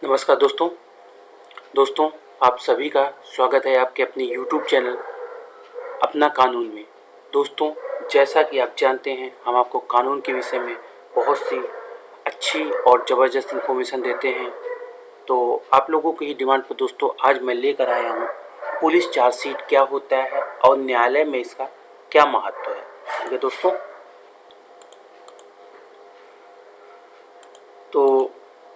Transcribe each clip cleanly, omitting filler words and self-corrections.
नमस्कार दोस्तों आप सभी का स्वागत है आपके अपने YouTube चैनल अपना कानून में। दोस्तों, जैसा कि आप जानते हैं, हम आपको कानून के विषय में बहुत सी अच्छी और ज़बरदस्त इन्फॉर्मेशन देते हैं। तो आप लोगों की ही डिमांड पर दोस्तों आज मैं लेकर आया हूँ पुलिस चार्जशीट क्या होता है और न्यायालय में इसका क्या महत्व है। ठीक है दोस्तों, तो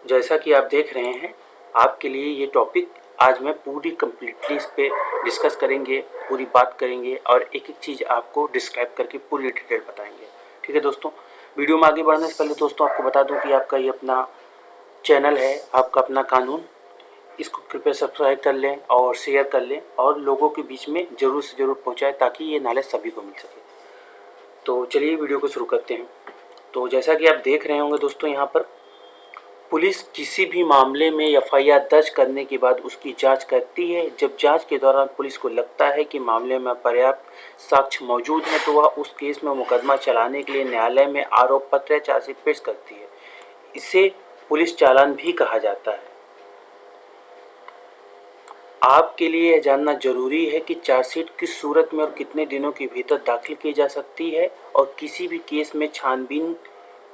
जैसा कि आप देख रहे हैं, आपके लिए ये टॉपिक आज मैं पूरी कम्प्लीटली इस पे डिस्कस करेंगे, पूरी बात करेंगे और एक एक चीज़ आपको डिस्क्राइब करके पूरी डिटेल बताएंगे। ठीक है दोस्तों, वीडियो में आगे बढ़ने से पहले दोस्तों आपको बता दूं कि आपका ये अपना चैनल है, आपका अपना कानून, इसको कृपया सब्सक्राइब कर लें और शेयर कर लें और लोगों के बीच में ज़रूर से ज़रूर पहुँचाएँ ताकि ये नॉलेज सभी को मिल सके। तो चलिए वीडियो को शुरू करते हैं। तो जैसा कि आप देख रहे होंगे दोस्तों, यहाँ पर पुलिस किसी भी मामले में एफआईआर दर्ज करने के बाद उसकी जांच करती है। जब जांच के दौरान पुलिस को लगता है कि मामले में पर्याप्त साक्ष्य मौजूद हैं तो वह उस केस में मुकदमा चलाने के लिए न्यायालय में आरोप पत्र या चार्जशीट पेश करती है। इसे पुलिस चालान भी कहा जाता है। आपके लिए यह जानना जरूरी है कि चार्जशीट किस सूरत में और कितने दिनों के भीतर दाखिल की जा सकती है और किसी भी केस में छानबीन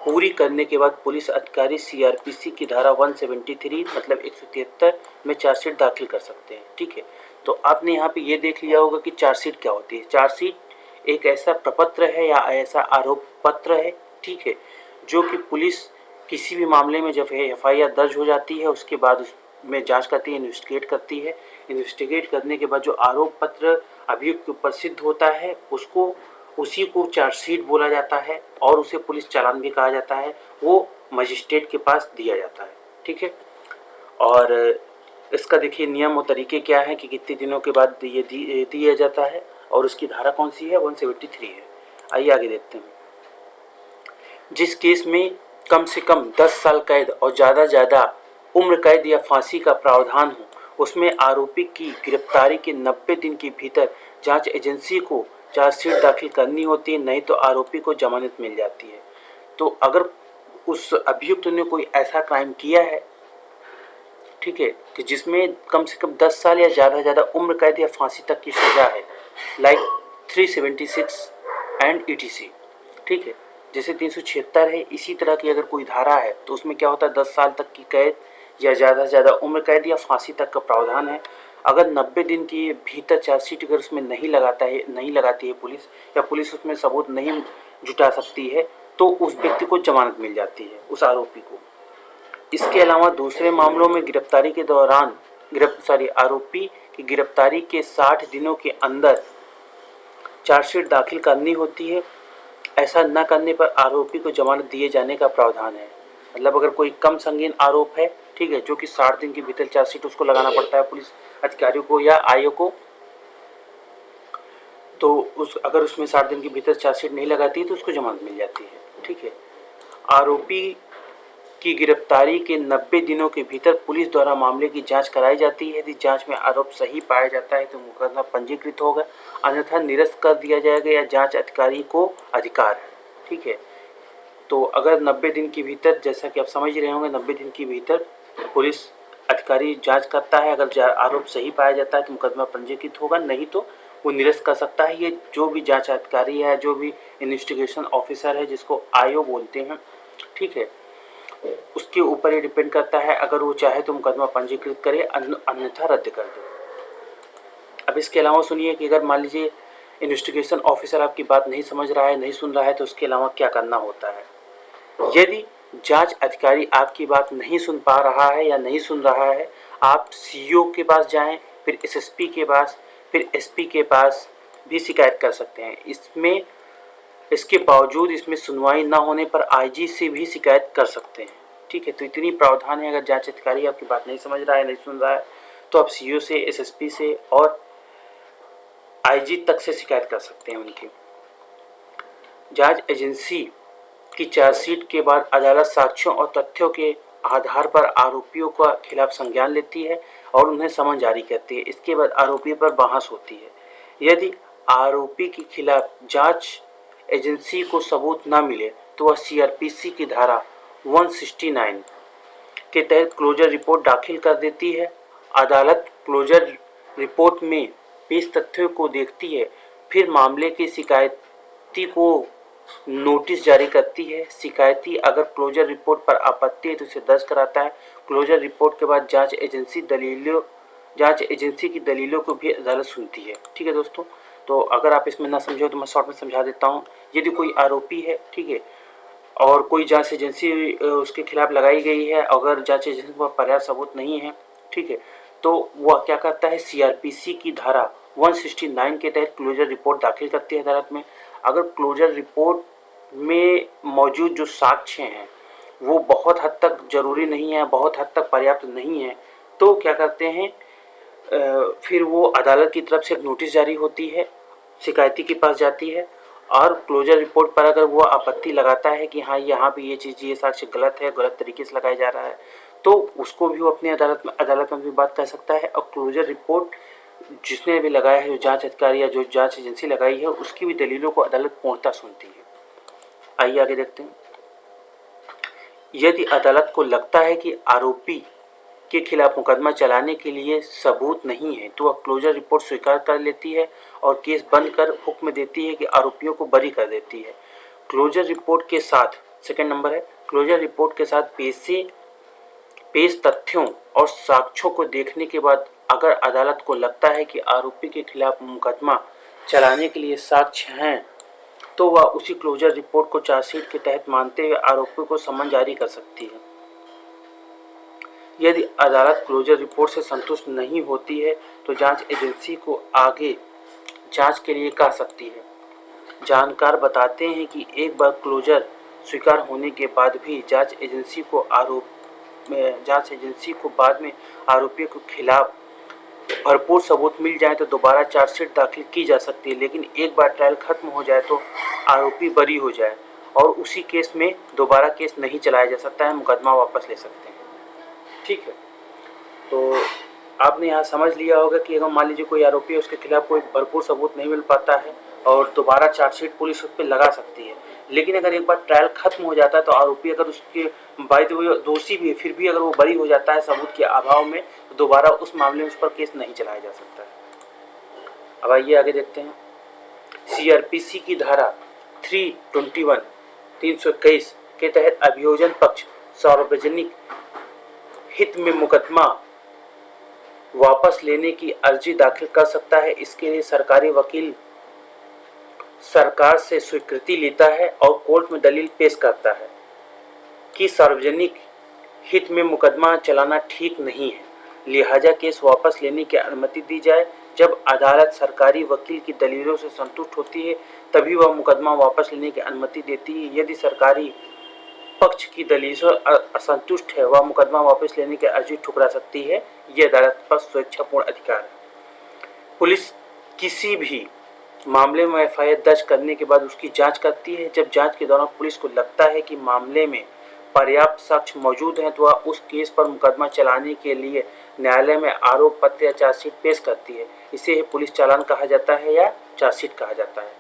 पूरी करने के बाद पुलिस अधिकारी सीआरपीसी की धारा 173 मतलब 173 में चार्जशीट दाखिल कर सकते हैं। ठीक है, तो आपने यहाँ पे ये देख लिया होगा कि चार्जशीट क्या होती है। चार्जशीट एक ऐसा प्रपत्र है या ऐसा आरोप पत्र है, ठीक है, जो कि पुलिस किसी भी मामले में जब एफआईआर दर्ज हो जाती है उसके बाद उसमें जांच करती है, इन्वेस्टिगेट करती है। इन्वेस्टिगेट करने के बाद जो आरोप पत्र अभियुक्त के ऊपर सिद्ध होता है उसी को चार्जशीट बोला जाता है और उसे पुलिस चालान भी कहा जाता है। वो मजिस्ट्रेट के पास दिया जाता है। ठीक है, और इसका देखिए नियम और तरीके क्या है कि कितने दिनों के बाद ये दिया जाता है और उसकी धारा कौन सी है, 173 है। आइए आगे देखते हैं। जिस केस में कम से कम 10 साल कैद और ज़्यादा उम्र कैद या फांसी का प्रावधान हो, उसमें आरोपी की गिरफ्तारी के 90 दिन के भीतर जांच एजेंसी को चार्जशीट दाखिल करनी होती है, नहीं तो आरोपी को जमानत मिल जाती है। तो अगर उस अभियुक्त ने कोई ऐसा क्राइम किया है, ठीक है, कि जिसमें कम से कम 10 साल या ज़्यादा उम्र कैद या फांसी तक की सज़ा है, लाइक 376 एंड ईटीसी, ठीक है, जैसे 376 है, इसी तरह की अगर कोई धारा है तो उसमें क्या होता है, 10 साल तक की कैद या ज़्यादा उम्र कैद या फांसी तक का प्रावधान है। अगर 90 दिन के भीतर चार्जशीट अगर उसमें नहीं लगाती है पुलिस, या पुलिस उसमें सबूत नहीं जुटा सकती है, तो उस व्यक्ति को जमानत मिल जाती है, उस आरोपी को। इसके अलावा दूसरे मामलों में गिरफ्तारी के दौरान आरोपी की गिरफ्तारी के 60 दिनों के अंदर चार्जशीट दाखिल करनी होती है। ऐसा न करने पर आरोपी को जमानत दिए जाने का प्रावधान है। मतलब अगर कोई कम संगीन आरोप है, ठीक है, जो कि 60 दिन के भीतर चार्जशीट उसको लगाना पड़ता है पुलिस अधिकारियों को या आयोग को, तो अगर उसमें 60 दिन के भीतर चार्जशीट नहीं लगाती है तो उसको जमानत मिल जाती है। ठीक है, आरोपी की गिरफ्तारी के 90 दिनों के भीतर पुलिस द्वारा मामले की जांच कराई जाती है। यदि जांच में आरोप सही पाया जाता है तो मुकदमा पंजीकृत होगा, अन्यथा निरस्त कर दिया जाएगा या जांच अधिकारी को अधिकार है। ठीक है, तो अगर 90 दिन के भीतर, जैसा कि आप समझ रहे होंगे, 90 दिन के भीतर पुलिस अधिकारी जांच करता है, अगर आरोप सही पाया जाता है तो मुकदमा पंजीकृत होगा, नहीं तो वो निरस्त कर सकता है। ये जो भी जांच अधिकारी है, जो भी इन्वेस्टिगेशन ऑफिसर है, जिसको आईओ बोलते हैं, ठीक है, उसके ऊपर ये डिपेंड करता है। अगर वो चाहे तो मुकदमा पंजीकृत करे, अन्यथा रद्द कर दे। अब इसके अलावा सुनिए कि अगर मान लीजिए इन्वेस्टिगेशन ऑफिसर आपकी बात नहीं समझ रहा है, नहीं सुन रहा है, तो उसके अलावा क्या करना होता है। यदि जांच अधिकारी आपकी बात नहीं सुन पा रहा है या नहीं सुन रहा है, आप सीईओ के पास जाएं, फिर एसएसपी के पास, फिर एसपी के पास भी शिकायत कर सकते हैं। इसके बावजूद इसमें सुनवाई ना होने पर आईजी से भी शिकायत कर सकते हैं। ठीक है, तो इतनी प्रावधान है। अगर जांच अधिकारी आपकी बात नहीं समझ रहा है, नहीं सुन रहा है, तो आप सीईओ से, एसएसपी से और आईजी तक से शिकायत कर सकते हैं उनकी। जांच एजेंसी की चार्जशीट के बाद अदालत साक्ष्यों और तथ्यों के आधार पर आरोपियों के खिलाफ संज्ञान लेती है और उन्हें समन जारी करती है। इसके बाद आरोपी पर बहस होती है। यदि आरोपी के खिलाफ जांच एजेंसी को सबूत न मिले तो वह सीआरपीसी की धारा 169 के तहत क्लोजर रिपोर्ट दाखिल कर देती है। अदालत क्लोजर रिपोर्ट में पेश तथ्यों को देखती है, फिर मामले के शिकायती को नोटिस जारी करती है। शिकायती अगर क्लोजर रिपोर्ट पर आपत्ति है तो इसे दर्ज कराता है। क्लोजर रिपोर्ट के बाद जांच एजेंसी की दलीलों को भी अदालत सुनती है। ठीक है दोस्तों, तो अगर आप इसमें ना समझो तो मैं शॉर्ट में समझा देता हूँ। यदि कोई आरोपी है, ठीक है, और कोई जांच एजेंसी उसके खिलाफ लगाई गई है, अगर जांच एजेंसी पर पर्याप्त सबूत नहीं है, ठीक है, तो वह क्या करता है, सीआरपीसी की धारा 169 के तहत क्लोजर रिपोर्ट दाखिल करती है अदालत में। अगर क्लोजर रिपोर्ट में मौजूद जो साक्ष्य हैं वो बहुत हद तक जरूरी नहीं है, बहुत हद तक पर्याप्त नहीं है, तो क्या करते हैं, फिर वो अदालत की तरफ से एक नोटिस जारी होती है, शिकायती के पास जाती है, और क्लोजर रिपोर्ट पर अगर वो आपत्ति लगाता है कि हाँ यहाँ भी ये चीज़, ये साक्ष्य गलत है, गलत तरीके से लगाया जा रहा है, तो उसको भी वो अपनी अदालत में भी बात कर सकता है। और क्लोजर रिपोर्ट जिसने भी लगाया है, जो जांच अधिकारी या जो जांच एजेंसी लगाई है, उसकी भी दलीलों को अदालत पूर्णतः सुनती है। आइए आगे देखते हैं। यदि अदालत को लगता है कि आरोपी के खिलाफ मुकदमा चलाने के लिए सबूत नहीं है तो वह क्लोजर रिपोर्ट स्वीकार कर लेती है और केस बंद कर हुक्म देती है कि आरोपियों को बरी कर देती है। क्लोजर रिपोर्ट के साथ, सेकंड नंबर है, क्लोजर रिपोर्ट के साथ पेश तथ्यों और साक्ष्यों को देखने के बाद अगर अदालत को लगता है कि आरोपी के खिलाफ मुकदमा चलाने के लिए साक्ष्य हैं तो वह उसी क्लोजर रिपोर्ट को चार्जशीट के तहत मानते हुए आरोपी को समन जारी कर सकती है। यदि अदालत क्लोजर रिपोर्ट से संतुष्ट नहीं होती है तो जांच एजेंसी को आगे जांच के लिए कह सकती है। जानकार बताते हैं कि एक बार क्लोजर स्वीकार होने के बाद भी जांच एजेंसी को बाद में आरोपी के खिलाफ भरपूर सबूत मिल जाए तो दोबारा चार्जशीट दाखिल की जा सकती है, लेकिन एक बार ट्रायल खत्म हो जाए तो आरोपी बरी हो जाए और उसी केस में दोबारा केस नहीं चलाया जा सकता है, मुकदमा वापस ले सकते हैं। ठीक है, तो आपने यहाँ समझ लिया होगा कि अगर मान लीजिए कोई आरोपी है, उसके खिलाफ कोई भरपूर सबूत नहीं मिल पाता है और दोबारा चार्जशीट पुलिस उस पर लगा सकती है, लेकिन अगर एक बार ट्रायल खत्म हो जाता है तो आरोपी अगर उसके बाय द वे दोषी भी है फिर भी अगर वो बरी हो जाता है सबूत के अभाव में, तो दोबारा उस मामले में उस पर केस नहीं चलाया जा सकता है। अब आइए आगे देखते हैं। सीआरपीसी की धारा 321 के तहत अभियोजन पक्ष सार्वजनिक हित में मुकदमा वापस लेने की अर्जी दाखिल कर सकता है। इसके लिए सरकारी वकील सरकार से स्वीकृति लेता है और कोर्ट में दलील पेश करता है कि सार्वजनिक हित में मुकदमा चलाना ठीक नहीं है, लिहाजा केस वापस लेने की अनुमति दी जाए। जब अदालत सरकारी वकील की दलीलों से संतुष्ट होती है तभी वह मुकदमा वापस लेने की अनुमति देती है। यदि सरकारी पक्ष की दलील से असंतुष्ट है वह मुकदमा वापस लेने की अर्जी ठुकरा सकती है। यह अदालत पर स्वेच्छापूर्ण अधिकार है। पुलिस किसी भी मामले में एफआईआर दर्ज करने के बाद उसकी जांच करती है। जब जांच के दौरान पुलिस को लगता है कि मामले में पर्याप्त साक्ष्य मौजूद हैं तो वह उस केस पर मुकदमा चलाने के लिए न्यायालय में आरोप पत्र या चार्जशीट पेश करती है। इसे पुलिस चालान कहा जाता है या चार्जशीट कहा जाता है।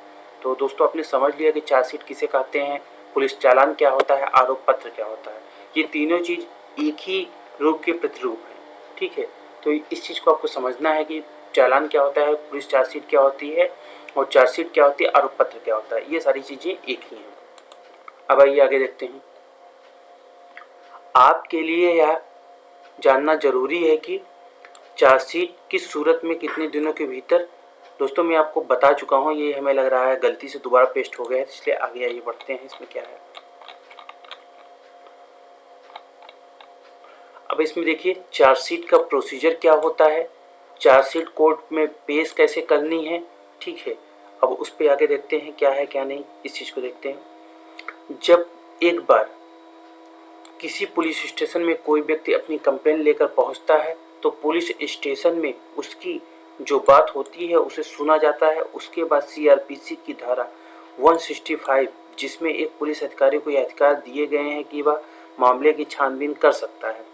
तो दोस्तों आपने समझ लिया कि चार्जशीट किसे कहते हैं, पुलिस चालान क्या होता है, आरोप पत्र क्या होता है। ये तीनों चीज़ एक ही रूप के प्रतिरूप हैं। ठीक है, तो इस चीज़ को आपको समझना है कि चालान क्या होता है, पुलिस चार्जशीट क्या होती है और चार्जशीट क्या होती है, आरोप पत्र क्या होता है। ये सारी चीज़ें एक ही हैं। अब आइए आगे देखते हैं। आपके लिए यह जानना जरूरी है कि चार्जशीट किस सूरत में कितने दिनों के भीतर, दोस्तों मैं आपको बता चुका हूँ, ये हमें लग रहा है गलती से दोबारा पेस्ट हो गया है, इसलिए आगे आइए बढ़ते हैं। इसमें क्या है, अब इसमें देखिए चार्जशीट का प्रोसीजर क्या होता है, चार्जशीट कोर्ट में पेश कैसे करनी है। ठीक है, अब उस पर आगे देखते हैं क्या है क्या नहीं, इस चीज़ को देखते हैं। जब एक बार किसी पुलिस स्टेशन में कोई व्यक्ति अपनी कंप्लेंट लेकर पहुंचता है तो पुलिस स्टेशन में उसकी जो बात होती है उसे सुना जाता है। उसके बाद सीआरपीसी की धारा 165 जिसमें एक पुलिस अधिकारी को यह अधिकार दिए गए हैं कि वह मामले की छानबीन कर सकता है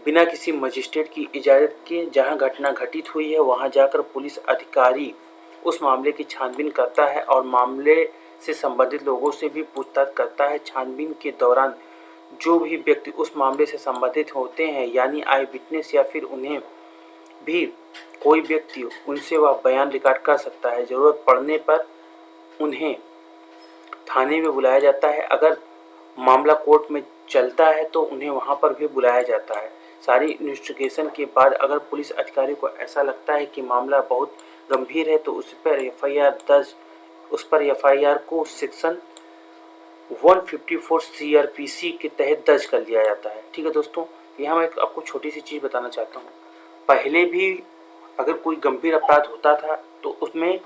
बिना किसी मजिस्ट्रेट की इजाज़त के। जहां घटना घटित हुई है वहां जाकर पुलिस अधिकारी उस मामले की छानबीन करता है और मामले से संबंधित लोगों से भी पूछताछ करता है। छानबीन के दौरान जो भी व्यक्ति उस मामले से संबंधित होते हैं यानी आई विटनेस या फिर उन्हें भी कोई व्यक्ति उनसे वह बयान रिकॉर्ड कर सकता है। ज़रूरत पड़ने पर उन्हें थाने में बुलाया जाता है। अगर मामला कोर्ट में चलता है तो उन्हें वहाँ पर भी बुलाया जाता है। सारी इन्वेस्टिगेशन के बाद अगर पुलिस अधिकारी को ऐसा लगता है कि मामला बहुत गंभीर है तो उस पर एफआईआर को सेक्शन 154 सीआरपीसी के तहत दर्ज कर लिया जाता है। ठीक है दोस्तों, यहाँ मैं आपको छोटी सी चीज़ बताना चाहता हूँ। पहले भी अगर कोई गंभीर अपराध होता था तो उसमें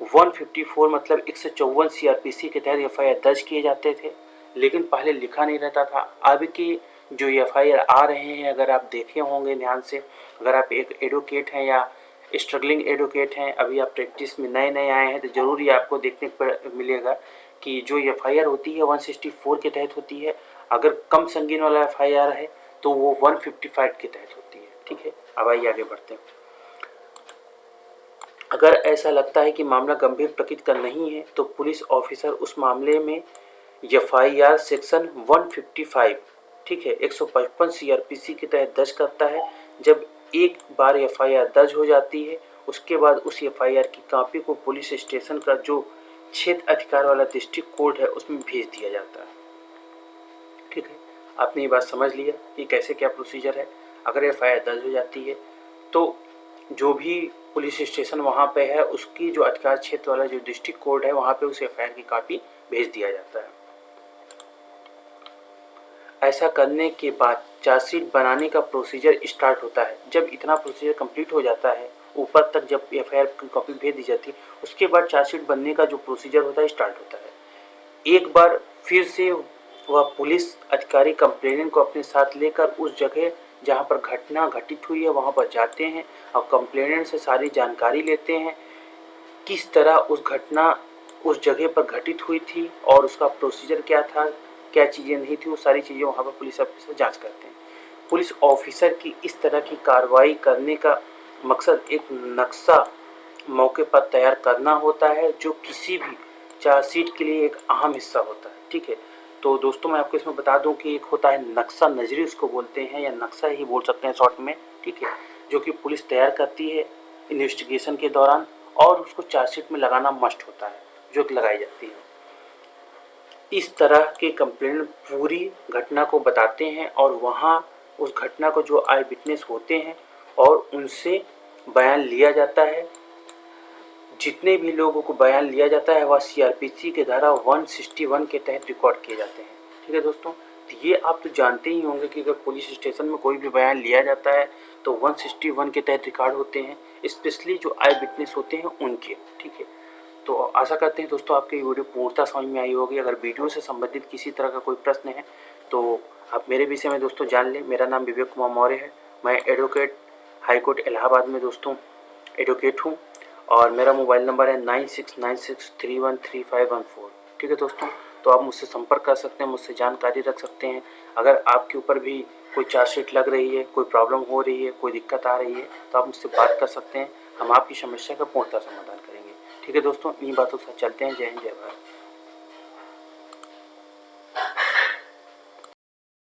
154 मतलब 154 सीआरपीसी के तहत एफआईआर दर्ज किए जाते थे, लेकिन पहले लिखा नहीं रहता था। अब के जो एफआईआर आ रहे हैं, अगर आप देखे होंगे ध्यान से, अगर आप एक एडवोकेट हैं या स्ट्रगलिंग एडवोकेट हैं, अभी आप प्रैक्टिस में नए नए आए हैं, तो ज़रूर ये आपको देखने पर मिलेगा कि जो एफआईआर होती है 164 के तहत होती है। अगर कम संगीन वाला एफआईआर है तो वो 155 के तहत होती है। ठीक है, अब आइए आगे बढ़ते हैं। अगर ऐसा लगता है कि मामला गंभीर प्रकृति का नहीं है तो पुलिस ऑफिसर उस मामले में एफआईआर सेक्शन 155 ठीक है 155 सीआरपीसी के तहत दर्ज करता है। जब एक बार एफआईआर दर्ज हो जाती है उसके बाद उस एफआईआर की कॉपी को पुलिस स्टेशन का जो क्षेत्र अधिकार वाला डिस्ट्रिक्ट कोर्ट है उसमें भेज दिया जाता है। ठीक है, आपने ये बात समझ लिया कि कैसे क्या प्रोसीजर है। अगर एफआईआर दर्ज हो जाती है तो जो भी पुलिस स्टेशन वहाँ पे है उसकी जो अधिकार क्षेत्र वाला जो डिस्ट्रिक्ट कोर्ट है वहाँ पे उस एफआईआर की कॉपी भेज दिया जाता है। ऐसा करने के बाद चार्जशीट बनाने का प्रोसीजर स्टार्ट होता है। जब इतना प्रोसीजर कंप्लीट हो जाता है, ऊपर तक जब एफआईआर की कॉपी भेज दी जाती है, उसके बाद चार्जशीट बनने का जो प्रोसीजर होता है स्टार्ट होता है। एक बार फिर से वह पुलिस अधिकारी कंप्लेनेंट को अपने साथ लेकर उस जगह जहाँ पर घटना घटित हुई है वहाँ पर जाते हैं और कंप्लेनेंट से सारी जानकारी लेते हैं, किस तरह उस घटना उस जगह पर घटित हुई थी और उसका प्रोसीजर क्या था, क्या चीज़ें नहीं थी, वो सारी चीज़ें वहाँ पर पुलिस ऑफिसर जांच करते हैं। पुलिस ऑफिसर की इस तरह की कार्रवाई करने का मकसद एक नक्शा मौके पर तैयार करना होता है जो किसी भी चार्जशीट के लिए एक अहम हिस्सा होता है। ठीक है, तो दोस्तों मैं आपको इसमें बता दूं कि एक होता है नक्शा नज़री, उसको बोलते हैं या नक्शा ही बोल सकते हैं शॉर्ट में। ठीक है, जो कि पुलिस तैयार करती है इन्वेस्टिगेशन के दौरान और उसको चार्जशीट में लगाना मस्ट होता है, जो कि लगाई जाती है। इस तरह के कंप्लेंट पूरी घटना को बताते हैं और वहाँ उस घटना को जो आई विटनेस होते हैं और उनसे बयान लिया जाता है। जितने भी लोगों को बयान लिया जाता है वह सीआरपीसी के धारा 161 के तहत रिकॉर्ड किए जाते हैं। ठीक है दोस्तों, तो ये आप तो जानते ही होंगे कि अगर पुलिस स्टेशन में कोई भी बयान लिया जाता है तो 161 के तहत रिकॉर्ड होते हैं, स्पेशली जो आई विटनेस होते हैं उनके। ठीक है, तो आशा करते हैं दोस्तों आपकी वीडियो पूर्णतः समझ में आई होगी। अगर वीडियो से संबंधित किसी तरह का कोई प्रश्न है तो आप मेरे विषय में दोस्तों जान लें। मेरा नाम विवेक कुमार मौर्य है, मैं एडवोकेट हाईकोर्ट इलाहाबाद में दोस्तों एडवोकेट हूँ और मेरा मोबाइल नंबर है 9696313514। ठीक है दोस्तों, तो आप मुझसे संपर्क कर सकते हैं, मुझसे जानकारी रख सकते हैं। अगर आपके ऊपर भी कोई चार्जशीट लग रही है, कोई प्रॉब्लम हो रही है, कोई दिक्कत आ रही है तो आप मुझसे बात कर सकते हैं, हम आपकी समस्या का पूर्णतः समाधान करेंगे। ठीक है दोस्तों, इन्हीं बातों के साथ चलते हैं। जय हिंद, जय भारत।